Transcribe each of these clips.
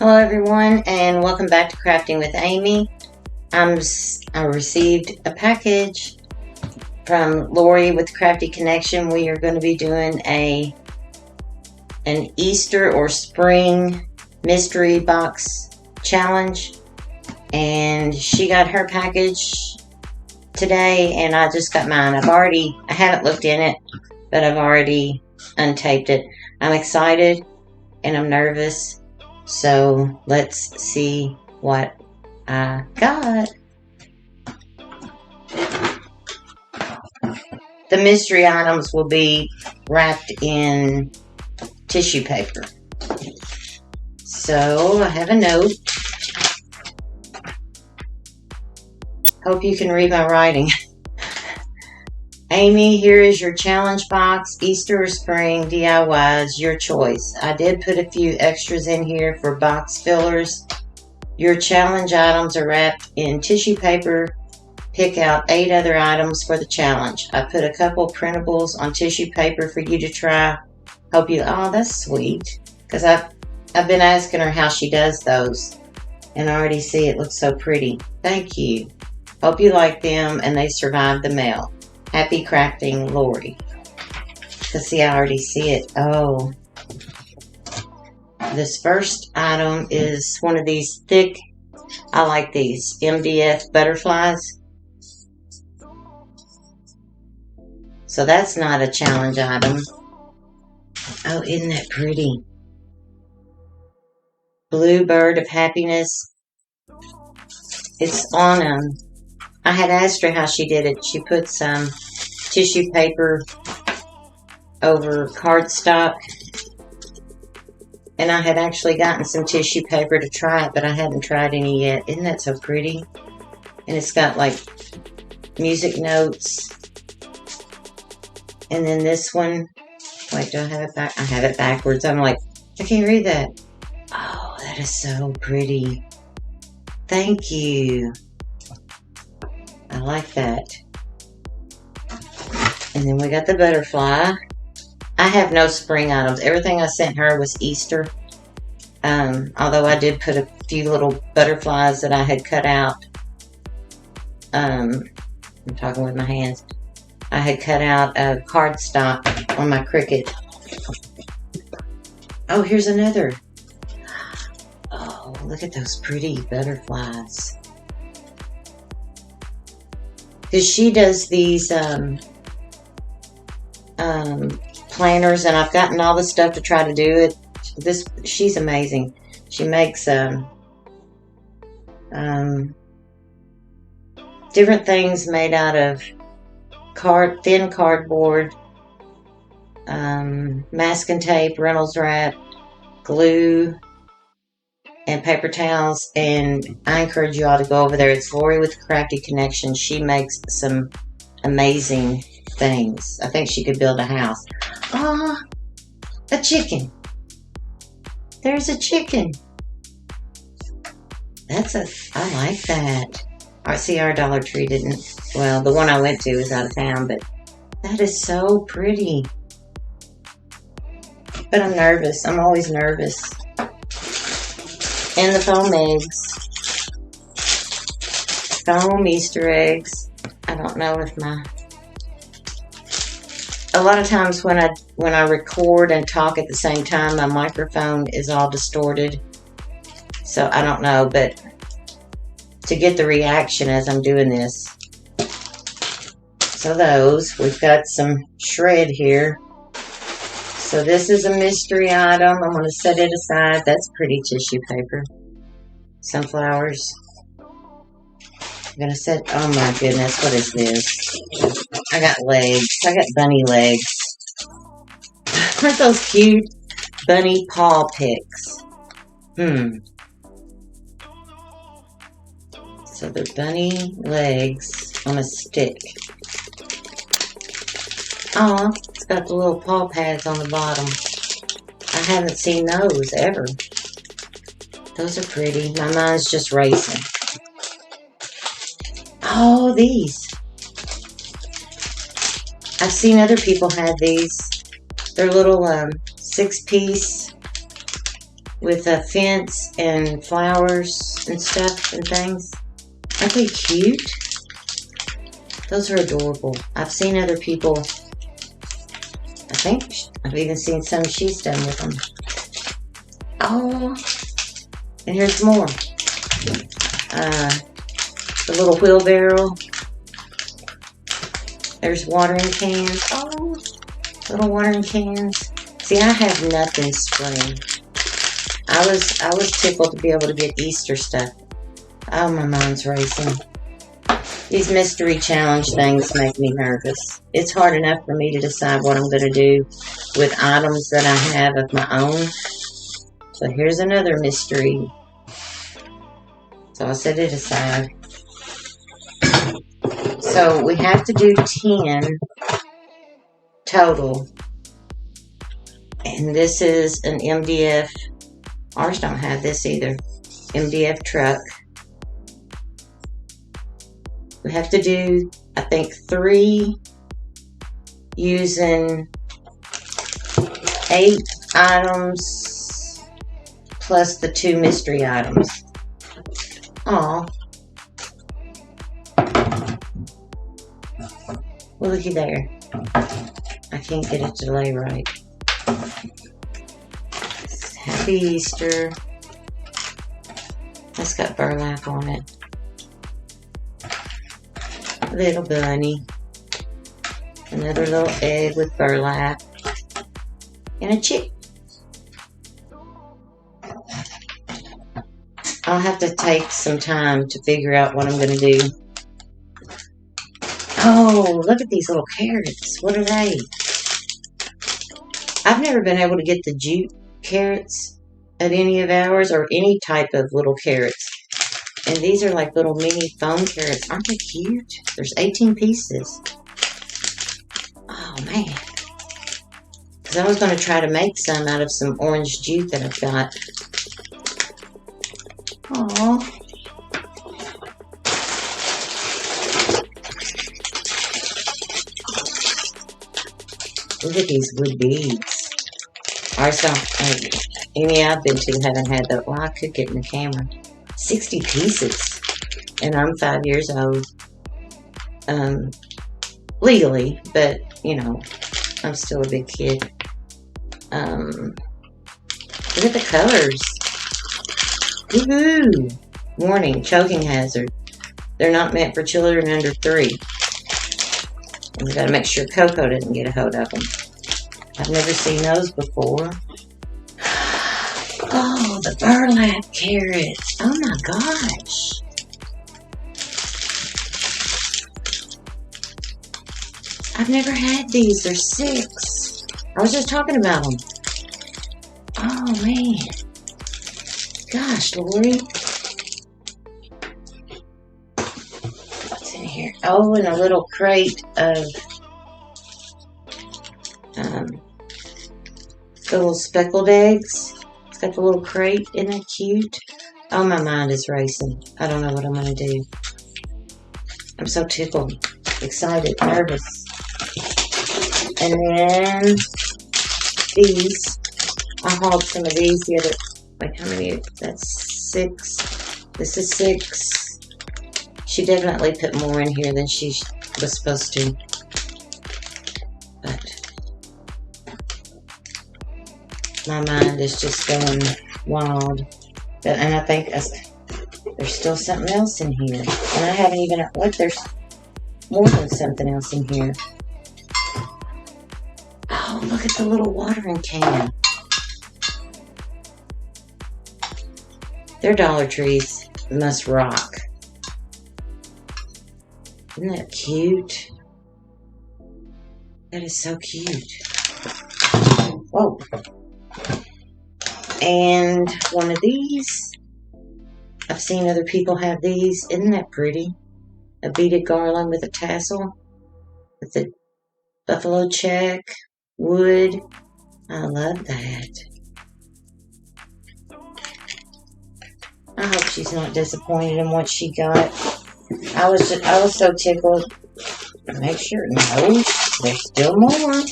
Hello everyone and welcome back to Crafting with Amy. I received a package from Lori with Crafty Connection. We are going to be doing an Easter or spring mystery box challenge, and she got her package today and I just got mine. I haven't looked in it, but I've already untaped it. I'm excited and I'm nervous. So let's see what I got. The mystery items will be wrapped in tissue paper. So I have a note. Hope you can read my writing. Amy, here is your challenge box, Easter or spring DIYs, your choice. I did put a few extras in here for box fillers. Your challenge items are wrapped in tissue paper. Pick out 8 other items for the challenge. I put a couple printables on tissue paper for you to try. Hope you, oh, that's sweet. Because I've been asking her how she does those. And I already see it looks so pretty. Thank you. Hope you like them and they survive the mail. Happy crafting, Lori. Let's see, I already see it. Oh. This first item is one of these thick, I like these, MDF butterflies. So that's not a challenge item. Oh, isn't that pretty? Blue Bird of Happiness. It's on I had asked her how she did it. She put some tissue paper over cardstock. And I had actually gotten some tissue paper to try it, but I hadn't tried any yet. Isn't that so pretty? And it's got like music notes. And then this one, wait, do I have it back? I have it backwards. I'm like, I can't read that. Oh, that is so pretty. Thank you. I like that. And then we got the butterfly. I have no spring items. Everything I sent her was Easter. Although I did put a few little butterflies that I had cut out. I'm talking with my hands. I had cut out a cardstock on my Cricut. Oh, here's another. Oh, look at those pretty butterflies. Because she does these planners, and I've gotten all the stuff to try to do it. She's amazing. She makes different things made out of thin cardboard, masking tape, Reynolds wrap, glue, and paper towels. And I encourage you all to go over there. It's Lori with Crafty Connection. She makes some amazing things. I think she could build a house. Ah, a chicken. There's a chicken. I like that. I see our Dollar Tree didn't, well, the one I went to is out of town, but that is so pretty. But I'm nervous. I'm always nervous. And the foam eggs. Foam Easter eggs. I don't know if a lot of times when I record and talk at the same time, my microphone is all distorted. So I don't know, but to get the reaction as I'm doing this. So we've got some shred here. So this is a mystery item. I'm going to set it aside. That's pretty tissue paper. Sunflowers. I'm going to set, oh my goodness, what is this? I got legs. I got bunny legs. Aren't those cute? Bunny paw picks. So they're bunny legs on a stick. Aw, it's got the little paw pads on the bottom. I haven't seen those ever. Those are pretty. My mind's just racing. Oh, these. I've seen other people have these. They're little 6-piece with a fence and flowers and stuff and things. Aren't they cute? Those are adorable. I've seen other people, I think I've even seen some she's done with them. Oh, and here's more. The little wheelbarrow. There's watering cans. Oh, little watering cans. See, I have nothing spring. I was tickled to be able to get Easter stuff. Oh, my mind's racing. These mystery challenge things make me nervous. It's hard enough for me to decide what I'm going to do with items that I have of my own. So here's another mystery. So I'll set it aside. So we have to do 10 total. And this is an MDF. Ours don't have this either. MDF truck. We have to do, I think, 3 using 8 items plus the 2 mystery items. Aw. Looky there. I can't get it to lay right. Happy Easter. That's got burlap on it. Little bunny. Another little egg with burlap. And a chick. I'll have to take some time to figure out what I'm going to do. Oh, look at these little carrots. What are they? I've never been able to get the jute carrots at any of ours, or any type of little carrots. And these are like little mini foam carrots. Aren't they cute? There's 18 pieces. Oh, man. Because I was going to try to make some out of some orange jute that I've got. Aww. Look at these wood beads. Ours don't, any I've been to haven't had that. Well, I could get in the camera. 60 pieces. And I'm 5 years old. Legally, but, you know, I'm still a big kid. Look at the colors. Woohoo! Warning, choking hazard. They're not meant for children under 3. And we gotta make sure Coco didn't get a hold of them. I've never seen those before. Oh, the burlap carrots. Oh my gosh. I've never had these. They're 6. I was just talking about them. Oh man. Gosh, Lori. What's in here? Oh, and a little crate of the little speckled eggs. It's got the little crate. Isn't that cute? Oh, my mind is racing. I don't know what I'm going to do. I'm so tickled, excited, nervous. And then these. I hauled some of these the other. Like how many? That's 6. This is 6. She definitely put more in here than she was supposed to. But my mind is just going wild. And I think there's still something else in here. And I haven't even, look, there's more than something else in here. Oh, look at the little watering can. Their Dollar Trees must rock. Isn't that cute? That is so cute. Whoa. And one of these. I've seen other people have these. Isn't that pretty? A beaded garland with a tassel. With the buffalo check. Wood. I love that. I hope she's not disappointed in what she got. I was so tickled. Make sure. No, there's still more.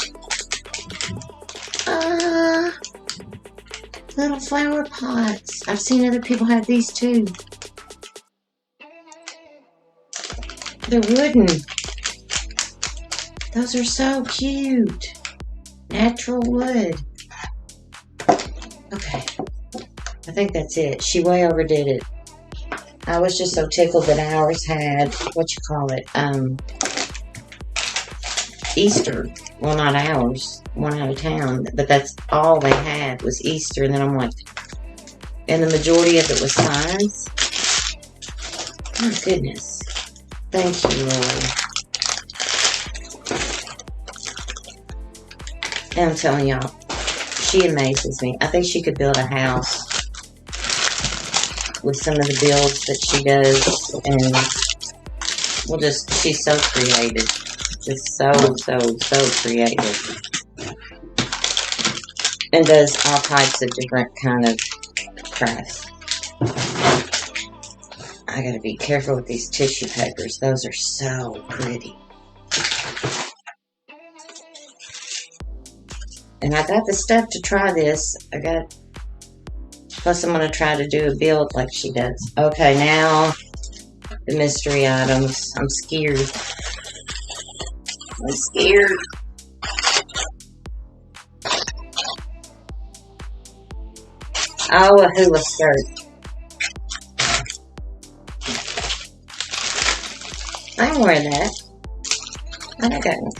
Little flower pots. I've seen other people have these too. They're wooden. Those are so cute. Natural wood. Okay. I think that's it. She way overdid it. I was just so tickled that ours had, what you call it, Easter. Well, not ours. One out of town. But that's all they had was Easter. And then I'm like, and the majority of it was signs. My goodness. Thank you, Lord. And I'm telling y'all, she amazes me. I think she could build a house with some of the builds that she does. And we'll just, she's so creative. Just so creative. And does all types of different kind of crafts. I gotta be careful with these tissue papers. Those are so pretty. And I got the stuff to try this. Plus I'm gonna try to do a build like she does. Okay, now the mystery items. I'm scared. I'm scared. Oh, a hula skirt. I can wear that. I got one.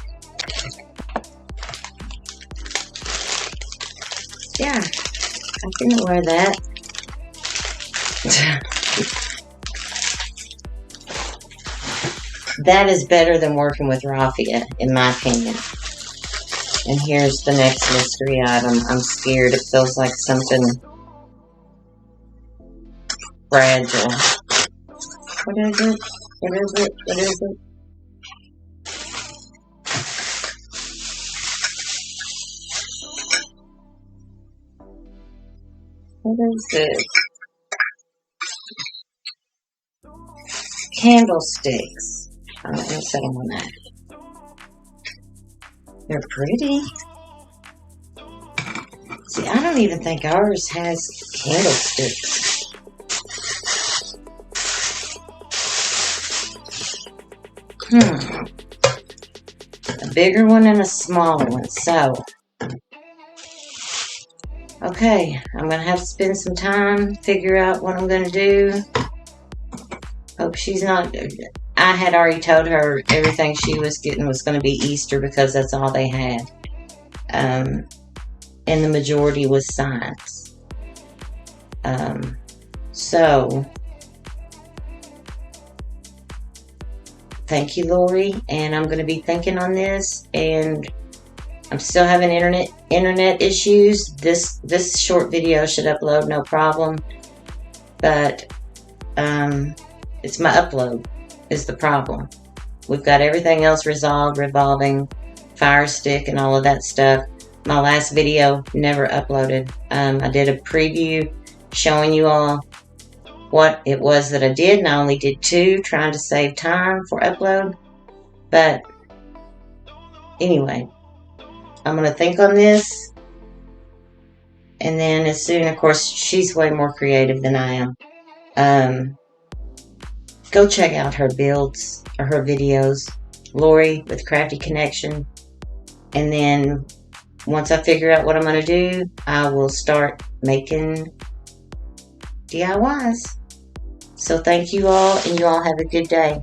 Yeah, I can wear that. That is better than working with raffia, in my opinion. And here's the next mystery item. I'm scared. It feels like something fragile. What is it? What is it? What is it? What is this? Candlesticks. I'm going to set them on that. They're pretty. See, I don't even think ours has candlesticks. A bigger one and a smaller one. So, okay, I'm going to have to spend some time, figure out what I'm going to do. Hope she's not... I had already told her everything she was getting was going to be Easter because that's all they had. And the majority was science. So, thank you, Lori. And I'm going to be thinking on this. And I'm still having internet issues. This short video should upload no problem. But it's my upload is the problem. We've got everything else resolved, revolving, Fire Stick, and all of that stuff. My last video never uploaded. I did a preview showing you all what it was that I did, and I only did 2, trying to save time for upload. But anyway, I'm going to think on this, and then as soon, of course, she's way more creative than I am. Go check out her builds or her videos, Lori with Crafty Connection. And then once I figure out what I'm going to do, I will start making DIYs. So thank you all, and you all have a good day.